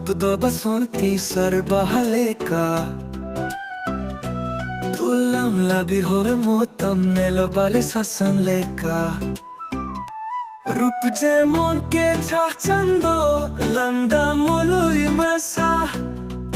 Rupido basunti sarbahaleka Tulam labi hore motam nelo bale sasan leka Rup jemon ke chachando landa molui masa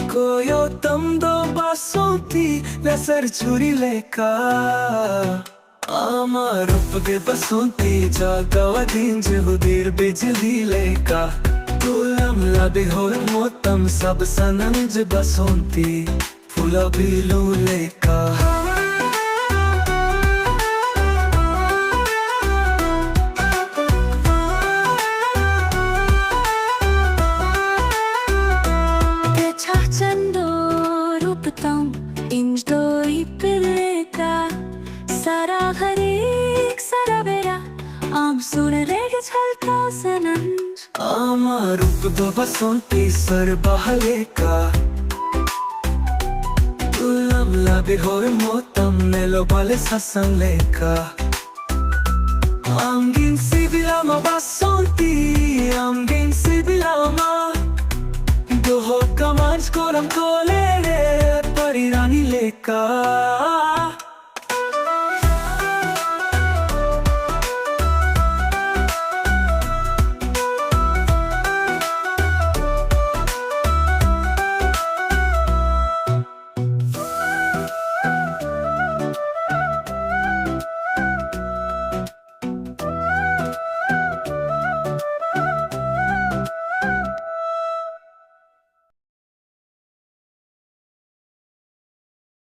Koyo tamdo basunti nasar churi leka Ama rup ge basunti jagawa din jehudir bijli leka Tulam labi hore motam sab sananj basunti Fula bilu leka सारा हरेक सारा बेरा आम सुन रेग छलता सनंज आमा रूप दो बसंती sir बहलेका तुलम लाबे होए मोतम नेलो बाले ससन लेका Angin sibilama basonti Angin sibilama Doho kamanj koram kolere Parirani leka